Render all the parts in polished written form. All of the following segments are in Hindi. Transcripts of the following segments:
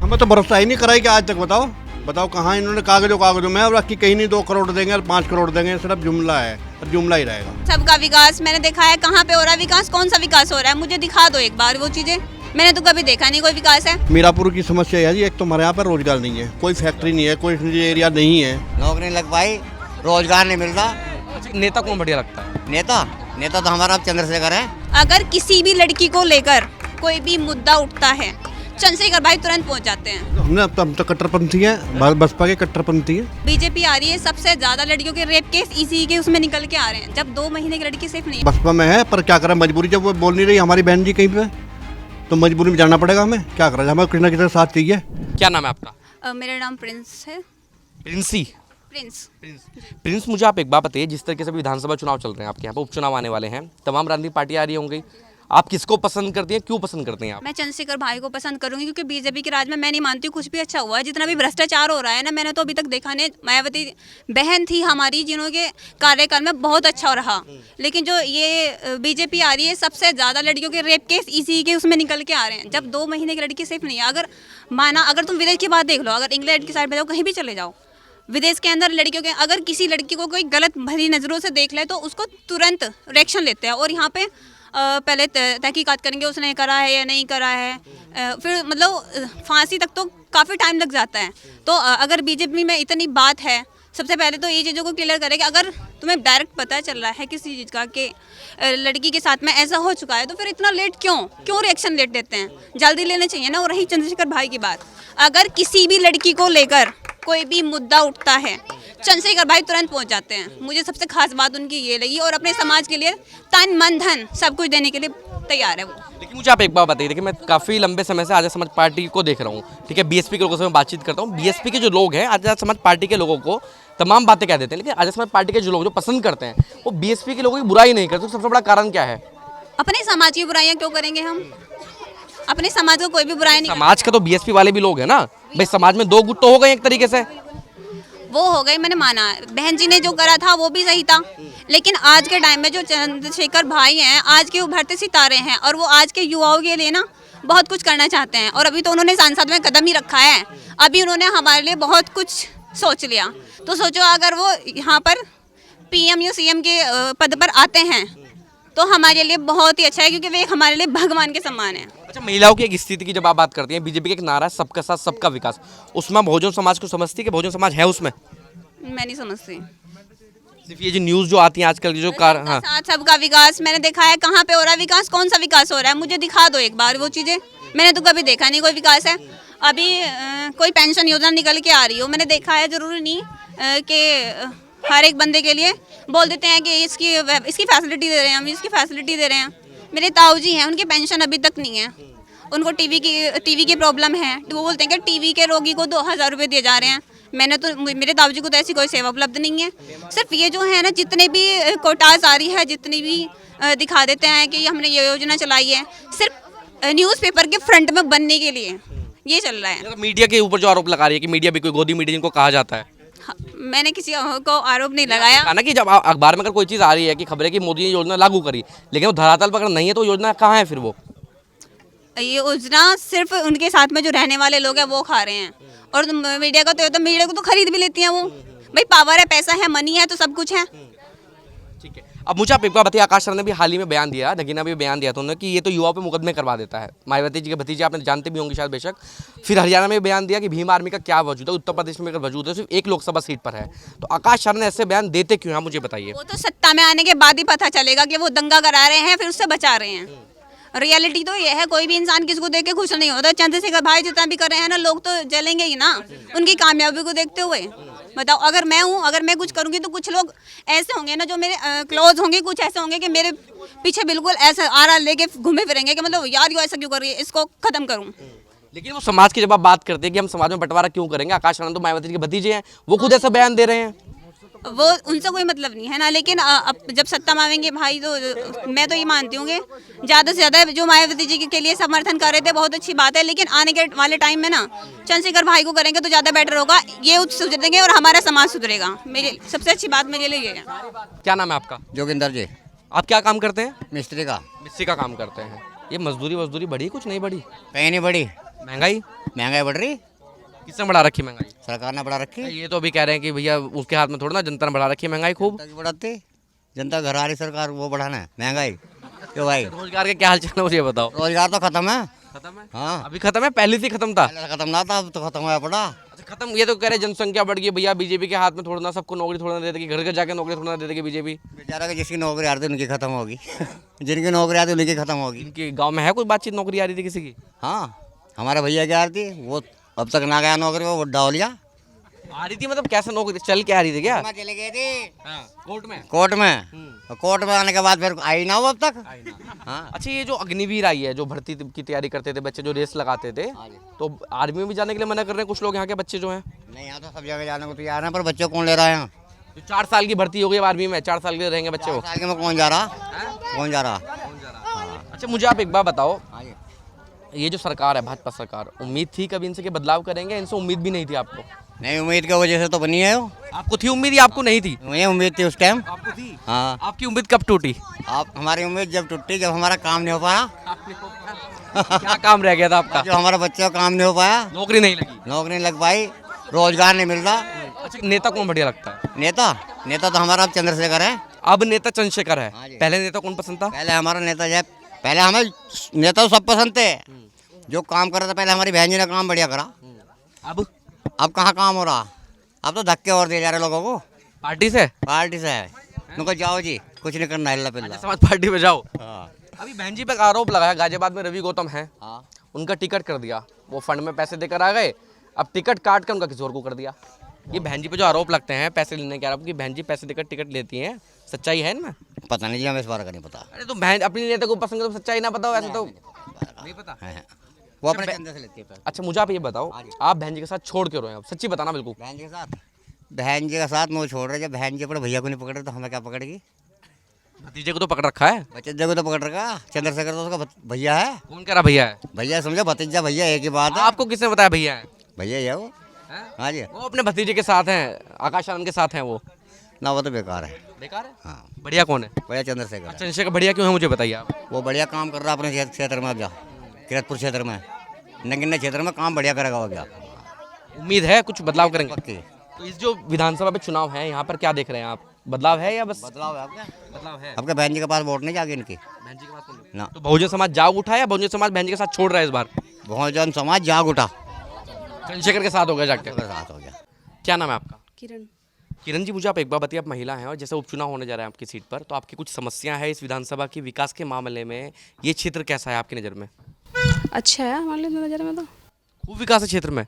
हमें तो भरोसा ही नहीं कराई कि आज तक बताओ कहाँ इन्होंने कागजों में, और बाकी कहीं नहीं 2 करोड़ देंगे और 5 करोड़ देंगे, सिर्फ जुमला है और जुमला ही रहेगा। सबका विकास मैंने देखा है, कहाँ पे हो रहा है विकास, कौन सा विकास हो रहा है, मुझे दिखा दो एक बार वो चीजें। मैंने तो कभी देखा नहीं कोई विकास है। मीरापुर की समस्या है जी, एक तो हमारे यहाँ पर रोजगार नहीं है, कोई फैक्ट्री नहीं है, कोई एरिया नहीं है, नौकरी नहीं लग पाई, रोजगार नहीं मिलता। नेता कौन बढ़िया लगता है? नेता तो हमारा चंद्रशेखर है। अगर किसी भी लड़की को लेकर कोई भी मुद्दा उठता है, चंद्रशेखर भाई तुरंत पहुंच जाते हैं। हम तो कट्टरपंथी है, बसपा के कट्टरपंथी है। बीजेपी आ रही है, सबसे ज्यादा लड़कियों के रेप केस इसी के उसमें निकल के आ रहे हैं, जब 2 महीने की लड़की सेफ नहीं है। बसपा में है, पर क्या करें, मजबूरी, जब वो बोल नहीं रही हमारी बहन जी कहीं पे, तो मजबूरी में जाना पड़ेगा हमें, क्या करें, हमें किसी ना किसी साथ चाहिए। क्या नाम है आपका? मेरा नाम प्रिंस है। प्रिंस, मुझे आप एक बात बताइए, जिस तरीके से विधानसभा चुनाव चल रहे हैं, आपके यहाँ पर उपचुनाव आने वाले हैं, तमाम राजनीतिक पार्टियां आ रही होंगी, आप किसको पसंद करती हैं, क्यों पसंद करते हैं आप? मैं चंद्रशेखर भाई को पसंद करूंगी, क्योंकि बीजेपी के राज में मैं नहीं मानती हूँ कुछ भी अच्छा हुआ है। जितना भी भ्रष्टाचार हो रहा है ना, मैंने तो अभी तक देखा नहीं। मायावती बहन थी हमारी, जिन्होंने कार्यकाल में बहुत अच्छा रहा, लेकिन जो ये बीजेपी आ रही है, सबसे ज़्यादा लड़कियों के रेप केस इसी के उसमें निकल के आ रहे हैं, जब 2 महीने की लड़की सेफ नहीं है। अगर तुम विदेश की बात देख लो, अगर इंग्लैंड की साइड पर जाओ, कहीं भी चले जाओ, विदेश के अंदर लड़कियों के अगर किसी लड़की को कोई गलत भरी नज़रों से देख ले तो उसको तुरंत रिएक्शन लेते हैं, और यहाँ पे पहले तहकीकात करेंगे उसने करा है या नहीं करा है, फिर मतलब फांसी तक तो काफ़ी टाइम लग जाता है। तो अगर बीजेपी में इतनी बात है, सबसे पहले तो ये चीज़ों को क्लियर करें कि अगर तुम्हें डायरेक्ट पता चल रहा है किसी चीज़ का कि लड़की के साथ में ऐसा हो चुका है, तो फिर इतना लेट क्यों रिएक्शन लेट देते हैं, जल्दी लेने चाहिए ना। और रही चंद्रशेखर भाई की बात, अगर किसी भी लड़की को लेकर कोई भी मुद्दा उठता है, चंद्रशेखर भाई तुरंत पहुंच जाते हैं। मुझे सबसे खास बात उनकी ये लगी, और अपने समाज के लिए तन मन धन सब कुछ देने के लिए तैयार है वो। लेकिन मुझे आप एक बात बताइए, देखिए मैं काफ़ी लंबे समय से आज़ाद समाज पार्टी को देख रहा हूँ, ठीक है, बीएसपी के लोगों से मैं बातचीत करता हूँ। बीएसपी के जो लोग हैं, आज़ाद समाज पार्टी के लोगों को तमाम बातें कह देते हैं, लेकिन आज़ाद समाज पार्टी के जो लोग जो पसंद करते हैं, वो बीएसपी के लोगों की बुराई नहीं करते। सबसे बड़ा कारण क्या है? अपने समाज की बुराइयां क्यों करेंगे हम? अपने समाज को कोई भी बुराई नहीं। समाज का तो बीएसपी वाले भी लोग हैं ना भाई, समाज में 2 गुट तो हो गए एक तरीके से। वो हो गई, मैंने माना, बहन जी ने जो करा था वो भी सही था, लेकिन आज के टाइम में जो चंद्रशेखर भाई हैं, आज के उभरते सितारे हैं, और वो आज के युवाओं के लिए ना बहुत कुछ करना चाहते हैं। और अभी तो उन्होंने सांसद में कदम ही रखा है, अभी उन्होंने हमारे लिए बहुत कुछ सोच लिया। तो सोचो अगर वो यहाँ पर PM या CM के पद पर आते हैं तो हमारे लिए बहुत ही अच्छा है, क्योंकि वे हमारे लिए भगवान के समान है। अच्छा, महिलाओं की एक स्थिति की जब आप बात करती हैं, बीजेपी का एक नारा है सबका साथ सबका विकास, उसमें बहुजन समाज को समझती है कि बहुजन समाज है उसमें? मैं नहीं समझती। सिर्फ ये जो न्यूज़ जो आती है आजकल की जो हाँ, साथ सबका विकास मैंने देखा है, कहाँ पे हो रहा है विकास, कौन सा विकास हो रहा है, मुझे दिखा दो एक बार वो चीज़ें। मैंने तो कभी देखा नहीं कोई विकास है। अभी कोई पेंशन योजना निकल के आ रही हो, मैंने देखा है, ज़रूरी नहीं कि हर एक बंदे के लिए बोल देते हैं कि इसकी फैसिलिटी दे रहे हैं, हम इसकी फैसिलिटी दे रहे हैं। मेरे ताऊ जी हैं, उनकी पेंशन अभी तक नहीं है, उनको टीवी की प्रॉब्लम है, तो वो बोलते हैं कि टीवी के रोगी को 2000 रुपये दिए जा रहे हैं। मेरे ताऊ जी को तो ऐसी कोई सेवा उपलब्ध नहीं है। सिर्फ ये जो है ना, जितने भी कोटास आ रही है, जितनी भी दिखा देते हैं कि हमने ये योजना चलाई है, सिर्फ न्यूज़पेपर के फ्रंट में बनने के लिए ये चल रहा है। मीडिया के ऊपर जो आरोप लगा रही है कि मीडिया भी कोई गोदी मीडिया जिनको कहा जाता है, मैंने किसी को आरोप नहीं लगाया। ना कि जब अखबार में अगर कोई चीज़ आ रही है कि खबर है कि मोदी ने योजना लागू करी, लेकिन वो धरातल पर अगर नहीं है तो योजना कहाँ है फिर? वो ये योजना सिर्फ उनके साथ में जो रहने वाले लोग हैं वो खा रहे हैं, और मीडिया का तो मीडिया को तो खरीद भी लेती हैं वो। भाई पावर है, पैसा है, मनी है, तो सब कुछ है। ठीक है, अब मुझे आप एक बार बताइए, आकाश सर ने भी हाल ही में बयान दिया, नगीना भी बयान दिया था उन्होंने कि ये तो युवाओं पे मुकदमे करवा देता है। मायावती जी के भतीजे आपने जानते भी होंगे शायद, बेशक। फिर हरियाणा में बयान दिया कि भीम आर्मी का क्या वजूद है, उत्तर प्रदेश में अगर वजूद है, सिर्फ 1 लोकसभा सीट पर है। तो आकाश सर ने ऐसे बयान देते क्यों हैं, मुझे बताइए। वो तो सत्ता में आने के बाद ही पता चलेगा कि वो दंगा करा रहे हैं, फिर उससे बचा रहे हैं। रियलिटी तो ये है, कोई भी इंसान किसी को देख के खुश नहीं होता। चंद्रशेखर भाई जितना भी कर रहे हैं ना, लोग तो जलेंगे ही ना उनकी कामयाबी को देखते हुए। बताओ, अगर मैं हूँ, अगर मैं कुछ करूँगी तो कुछ लोग ऐसे होंगे ना जो मेरे क्लोज होंगे, कुछ ऐसे होंगे कि मेरे पीछे बिल्कुल ऐसा आरा लेके घूमे फिरेंगे कि मतलब यार ये ऐसा क्यों कर रही है, इसको खत्म करूँ। लेकिन वो समाज की जब आप बात करते हैं कि हम समाज में बंटवारा क्यों करेंगे, आकाश आनंद तो मायावती के भतीजे हैं, वो खुद ऐसा बयान दे रहे हैं। वो उनसे कोई मतलब नहीं है ना, लेकिन अब जब सत्ता में आएंगे भाई, तो मैं तो ये मानती हूँ कि ज़्यादा से ज़्यादा जो मायावती जी के लिए समर्थन कर रहे थे बहुत अच्छी बात है, लेकिन आने के वाले टाइम में ना चंद्रशेखर भाई को करेंगे तो ज़्यादा बेटर होगा। ये सुधरेंगे और हमारा समाज सुधरेगा। मेरी सबसे अच्छी बात मेरे लिए ये है। क्या नाम है आपका? जोगिंदर जी। आप क्या काम करते हैं? मिस्त्री का। मिस्त्री का काम करते हैं। ये मजदूरी बढ़ी कुछ नहीं बढ़ी? कहीं नहीं बढ़ी। महंगाई महंगाई बढ़ रही, किसने बढ़ा रखी महंगाई? सरकार ने बढ़ा रखी। ये तो अभी कह रहे हैं कि भैया उसके हाथ में थोड़ा ना, जनता ने बढ़ा रखी है महंगाई खूब। जनता की बढ़ाती, जनता घर आ रही, सरकार वो बढ़ाना है महंगाई क्यों भाई? रोजगार के क्या हाल चाल है मुझे बताओ। रोजगार तो खत्म है। खत्म है? हाँ, अभी खत्म है, पहले से खत्म था। पहले से खत्म ना था, अब तो खत्म हुआ पड़ा। अच्छा खत्म, ये तो कह रहे जनसंख्या बढ़ गई भैया, बीजेपी के हाथ में थोड़ा ना, सबको नौकरी थोड़ा ना दे देगी, घर घर जाके नौकरी थोड़ा ना दे देगी बीजेपी। बेचारा के जिसकी नौकरी आ रही थी उनकी खत्म होगी जिनकी नौकरी आती उनकी खत्म होगी। इनके गांव में है कोई बातचीत, नौकरी आ रही थी किसी की? हाँ, हमारे भैया की आ रही थी, वो अब तक ना गया नौकरी, वो बुढ़ा हो लिया। आ रही थी मतलब कैसे नौकरी चल के आ रही थी क्या? चले गए थे कोर्ट में। कोर्ट में, कोर्ट में आने के बाद फिर आई ना वो अब तक। हाँ, अच्छा ये जो अग्निवीर आई है, जो भर्ती की तैयारी करते थे बच्चे, जो रेस लगाते थे, तो आर्मी में भी जाने के लिए मना कर रहे हैं कुछ लोग यहाँ के बच्चे जो हैं। नहीं यहाँ तो सब जगह जाने को तैयार है, पर बच्चों कौन ले रहा है यहाँ? तो 4 साल की भर्ती हो गई आर्मी में, 4 साल के लिए रहेंगे बच्चे वो। 4 साल के में कौन जा रहा, कौन जा रहा? अच्छा मुझे आप एक बात बताओ, हाँ जी। ये जो सरकार है भाजपा सरकार, उम्मीद थी कभी इनसे कि बदलाव करेंगे? इनसे उम्मीद भी नहीं थी आपको? नहीं, उम्मीद की वजह से तो बनी है वो। आपको थी उम्मीद या आपको नहीं थी? मुझे उम्मीद थी उस टाइम। आपको थी। हाँ, आपकी उम्मीद कब टूटी? आप हमारी उम्मीद जब टूटी, जब हमारा काम नहीं हो पाया। क्या काम रह गया था आपका? जो हमारे बच्चों का काम नहीं हो पाया, नौकरी नहीं लगी। नौकरी नहीं लग पाई, रोजगार नहीं मिल रहा। अच्छा नेता कौन बढ़िया लगता है? नेता, नेता तो हमारा अब चंद्रशेखर है। अब नेता चंद्रशेखर है, हाँ जी। पहले नेता कौन पसंद था? पहले हमारा नेता जब, पहले हमें नेता तो सब पसंद थे, जो काम कर रहा था पहले हमारी बहन जी ने काम बढ़िया करा। अब कहाँ काम हो रहा, अब तो धक्के और दिए जा रहे लोगों को पार्टी से? पार्टी से है। उनको जाओ जी, कुछ नहीं करना, हिल्ला पिल्ला। समाज पार्टी में जाओ। हाँ, अभी बहन जी पे एक आरोप लगाया, गाजियाबाद में रवि गौतम है, हाँ। उनका टिकट कर दिया, वो फंड में पैसे देकर आ गए, अब टिकट काट कर उनका किसी और को कर दिया। ये बहन जी पे जो आरोप लगते हैं पैसे लेने के आरोप, कि बहन जी पैसे देकर टिकट लेती हैं, सच्चाई है इनमें? पता नहीं जी, हमें इस बारे का नहीं पता। अरे तो बहन अपनी नेता को पसंद करो, सच्चाई ना बताओ ऐसे तो नहीं पता। है, वो अपने चंदे से लेती है पैसे। अच्छा मुझे आप ये बताओ, आप बहन जी के साथ छोड़ के रोए, आप सच्ची बताना बिल्कुल। बहन जी के साथ, बहन जी के साथ वो छोड़ रहे, जब बहन जी अपने भैया को नहीं पकड़ रहे तो हमें क्या पकड़ेगी? भतीजे को तो पकड़ रखा है। बच्चे जगह तो पकड़ रखा, चंद्रशेखर तो उसका भैया है। कौन कह रहा भैया है? भैया समझो, भतीजा भैया एक ही बात है। आपको किसने बताया भैया है? भैया ही है वो। हाँ जी, वो अपने भतीजे के साथ हैं, आकाश आनंद के साथ हैं वो। ना वो तो बेकार है। बेकार है? हाँ, बढ़िया कौन है? भैया चंद्रशेखर है। चंद्रशेखर बढ़िया क्यों है मुझे बताइए आप। वो बढ़िया काम कर रहा है अपने क्षेत्र में। अब जा किरतपुर क्षेत्र में, नगिन्ना क्षेत्र में काम बढ़िया करेगा वो। क्या उम्मीद है कुछ बदलाव करेंगे? पक्की तो इस जो विधानसभा में चुनाव है, यहाँ पर क्या देख रहे हैं आप? बदलाव है या बस बदलाव है आपका? बदलाव है? आपके बहन जी के पास वोट नहीं जागे इनकी बहन जी के पास ना। तो बहुजन समाज जाग उठा है या बहुजन समाज बहन जी के साथ छोड़ रहा है इस बार? बहुजन समाज जाग उठा, चंद्रशेखर के साथ हो गया जाके। साथ हो गया। क्या नाम है आपका? किरण। किरण जी मुझे आप एक बार बताइए, आप महिला हैं और जैसे उपचुनाव होने जा रहा है आपकी सीट पर, तो आपकी कुछ समस्या है इस विधानसभा की विकास के मामले में? ये क्षेत्र कैसा है आपकी नज़र में? अच्छा है हमारे नज़र में तो। खूब विकास है क्षेत्र में?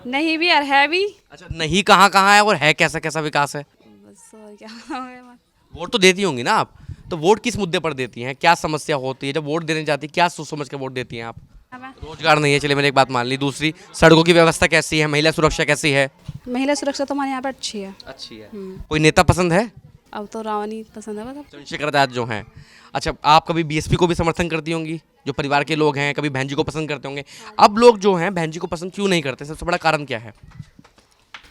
नहीं भी और है भी। अच्छा नहीं कहाँ कहाँ है और है कैसा कैसा विकास है? बस और क्या हो गया। वोट तो देती होंगी ना आप, तो वोट किस मुद्दे पर देती हैं? क्या समस्या होती है जब वोट देने जाती है? क्या सोच समझ के वोट देती हैं आप? रोजगार नहीं है, चलिए मैंने एक बात मान ली। दूसरी, सड़कों की व्यवस्था कैसी है? महिला सुरक्षा कैसी है? महिला सुरक्षा तो हमारे यहाँ पर अच्छी है। अच्छी है। कोई नेता पसंद है? अब तो रावणी पसंद है बस। चंद्रशेखर आजाद जो हैं। अच्छा आप कभी बीएसपी को भी समर्थन करती होंगी, जो परिवार के लोग हैं, कभी बहन जी को पसंद करते होंगे। अब लोग जो हैं बहन जी को पसंद क्यों नहीं करते? सबसे बड़ा कारण क्या है?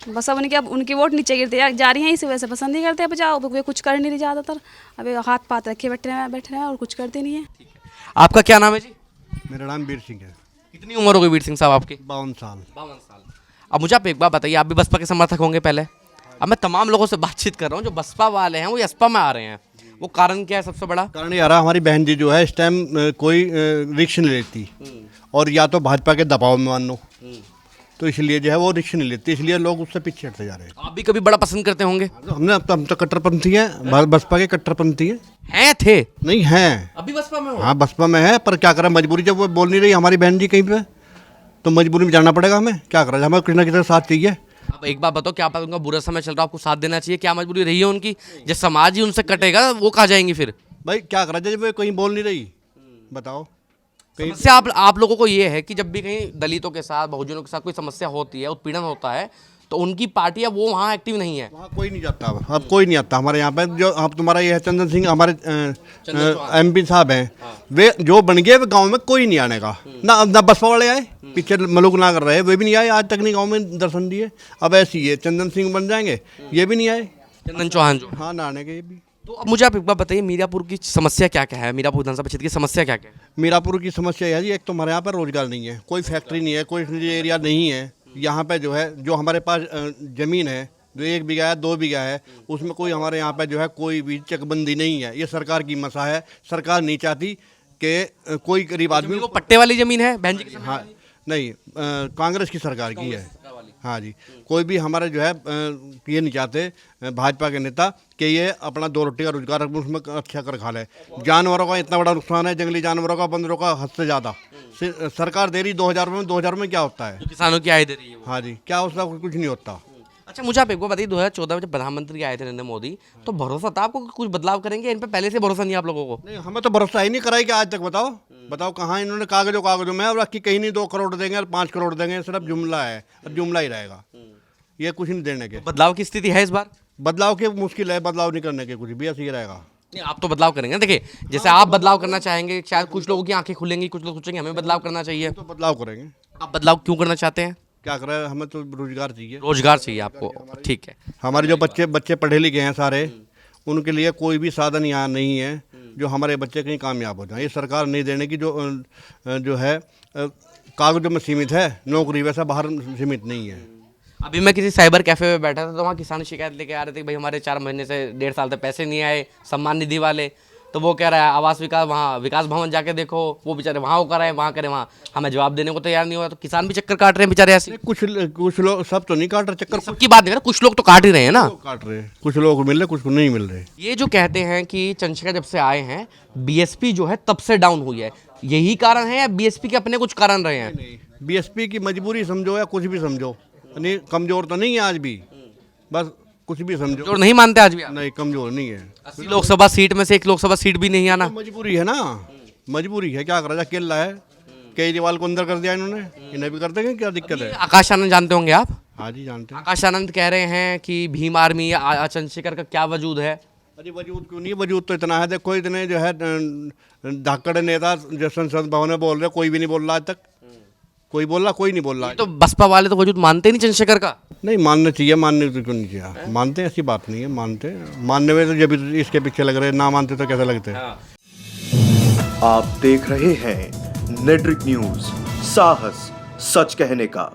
बस अब उनकी वोट नीचे गिरते जा रही हैं, इसी वजह से पसंद नहीं करते। अब जाओ वे कुछ कर नहीं रही ज़्यादातर, अब हाथ पात रखे बैठे हैं और कुछ करते नहीं है। आपका क्या नाम है जी? मेरा नाम वीर सिंह है। कितनी उम्र हो गई वीर सिंह साहब आपकी? 52 साल। 52 साल। अब मुझे आप एक बात बताइए, आप भी बसपा के समर्थक होंगे पहले। अब मैं तमाम लोगों से बातचीत कर रहा हूँ, जो बसपा वाले हैं वो बसपा में आ रहे हैं, वो कारण क्या है सबसे बड़ा? कारण ये आ रहा, हमारी बहन जी जो है इस टाइम कोई रिक्शा नहीं लेती, और या तो भाजपा के दबाव में मान लो, तो इसलिए जो है वो रिक्शा नहीं लेती, इसलिए लोग उससे पीछे हटते जा रहे हैं। आप भी कभी बड़ा पसंद करते होंगे? हम तो कट्टरपंथी हैं, बसपा के कट्टरपंथी हैं। थे नहीं हैं, अभी बसपा में हो? हाँ बसपा में है, पर क्या करें मजबूरी, जब वो बोल नहीं रही हमारी बहन जी कहीं पे, तो मजबूरी में जाना पड़ेगा हमें। क्या करें, हमें किसी ना किसी का साथ चाहिए। अब एक बात बताओ, क्या पता उनका बुरा समय चल रहा है, आपको साथ देना चाहिए? क्या मजबूरी रही है उनकी? जब समाज ही उनसे कटेगा वो कहाँ जाएंगी फिर? भाई क्या करा जाए, जब वो कहीं बोल नहीं रही, बताओ। समस्या आप लोगों को ये है कि जब भी कहीं दलितों के साथ, बहुजनों के साथ कोई समस्या होती है, उत्पीड़न होता है, तो उनकी पार्टी अब वो वहाँ एक्टिव नहीं है। वहाँ कोई नहीं जाता, अब कोई नहीं आता हमारे यहाँ पे। जो अब तुम्हारा ये है चंदन सिंह, हमारे MP साहब हैं, वे जो बन गए, वे गांव में कोई नहीं आने का। ना बसपा वाले आए, पीछे मलुक ना कर रहे, वे भी नहीं आए, आज तक नहीं गांव में दर्शन दिए। अब ऐसी है, चंदन सिंह बन जाएंगे, ये भी नहीं आए। चंदन चौहान जो, हाँ ना आने के, ये भी तो अब मुझे आप एक बार बताइए, मीरापुर की समस्या क्या क्या है, मीरापुर विधानसभा क्षेत्र की समस्या क्या क्या है? मीरापुर की समस्या है जी, एक तो हमारे यहाँ पर रोजगार नहीं है, कोई फैक्ट्री नहीं है, कोई इंडस्ट्रियल एरिया नहीं है। यहाँ पे जो है, जो हमारे पास ज़मीन है, जो 1 बीघा है, 2 बीघा है, उसमें कोई हमारे यहाँ पे जो है कोई भी चकबंदी नहीं है। ये सरकार की मसा है, सरकार नहीं चाहती कि कोई गरीब आदमी वो पट्टे वाली जमीन है बहन जी की? हाँ नहीं, कांग्रेस की सरकार की है। हाँ जी, कोई भी हमारे जो है ये नहीं चाहते भाजपा के नेता कि ये अपना 2 रोटी का रोजगार उसमें अच्छा कर खा ले। जानवरों का इतना बड़ा नुकसान है, जंगली जानवरों का, बंदरों का, हद से ज़्यादा सरकार दे रही 2000 में। 2000 में क्या होता है? जो किसानों की आय दे रही है वो। हाँ जी, क्या उसका कुछ नहीं होता। अच्छा मुझे आप एक बार बताइए, 2014 में जब प्रधानमंत्री आए थे नरेंद्र मोदी, तो भरोसा था आपको कि कुछ बदलाव करेंगे? इन पे पहले से भरोसा नहीं आप लोगों को? नहीं, हमें तो भरोसा ही नहीं कराई कि आज तक। बताओ कहाँ इन्होंने कागजों में और कि कहीं नहीं 2 करोड़ देंगे और 5 करोड़ देंगे, सिर्फ जुमला है और जुमला ही रहेगा, ये कुछ नहीं देने के। बदलाव की स्थिति है इस बार? बदलाव के मुश्किल है, बदलाव नहीं करने के, कुछ भी ऐसे ही रहेगा। नहीं, आप तो बदलाव करेंगे ना। देखिए, जैसे आप बदलाव करना चाहेंगे, शायद कुछ लोगों की आंखें खुलेंगी, कुछ लोग सोचेंगे हमें बदलाव करना चाहिए। तो बदलाव करेंगे। आप बदलाव क्यों करना चाहते हैं? क्या करें, हमें तो रोजगार चाहिए। रोजगार चाहिए आपको, ठीक है। हमारे जो बच्चे पढ़े लिखे हैं सारे, उनके लिए कोई भी साधन यहाँ नहीं है जो हमारे बच्चे कहीं कामयाब हो जाए। ये सरकार नहीं देने की, जो है कागजों में सीमित है, नौकरी वैसा बाहर सीमित नहीं है। अभी मैं किसी साइबर कैफे में बैठा था, तो वहाँ किसान शिकायत लेके आ रहे थे कि भाई हमारे 4 महीने से 1.5 साल तक पैसे नहीं आए, सम्मान निधि वाले। तो वो कह रहा है आवास विकास, वहाँ विकास भवन जाके देखो, वो बेचारे वहाँ वो कर रहे हैं, वहाँ करे, वहाँ हमें जवाब देने को तैयार नहीं हुआ। तो किसान भी चक्कर काट रहे हैं बेचारे ऐसे। कुछ लोग, सब तो नहीं काट रहे चक्कर, सबकी बात नहीं कर, कुछ लोग तो काट ही रहे हैं ना। काट रहे हैं, कुछ लोगों को मिल रहे, कुछ को नहीं मिल रहे। ये जो कहते हैं कि चंद्रशेखर जब से आए हैं, बीएसपी जो है तब से डाउन हुई है, यही कारण है या बीएसपी के अपने कुछ कारण रहे हैं? बीएसपी की मजबूरी समझो या कुछ भी समझो, नहीं कमजोर तो नहीं है आज भी, बस कुछ भी समझो। जो नहीं मानते आज भी आप? नहीं, कमजोर नहीं है। 80 लोकसभा सीट में से 1 लोकसभा सीट भी नहीं आना। मजबूरी है ना, मजबूरी है, क्या कर रहा है, केला है। केजरीवाल को अंदर कर दिया इन्होंने, इन्हें भी कर देंगे, क्या दिक्कत है? आकाश आनंद जानते होंगे आप? हाँ जी, जानते हैं। आकाश आनंद कह रहे हैं कि भीम आर्मी या चंद्रशेखर का क्या वजूद है? अरे वजूद क्यों नहीं, वजूद तो इतना है। देखो इतने जो है धाकड़ नेता जो संसद भवन में बोल रहे, कोई भी नहीं बोल रहा आज तक। कोई बोल रहा, कोई नहीं बोल रहा। तो बसपा वाले तो वजूद मानते नहीं चंद्रशेखर का। नहीं, मानना चाहिए, मानने तो क्यों नहीं चाहिए, मानते हैं, ऐसी बात नहीं है, मानने में तो जब इसके पीछे लग रहे, ना मानते तो कैसे लगते हैं। आप देख रहे हैं नेट्रिक न्यूज, साहस सच कहने का।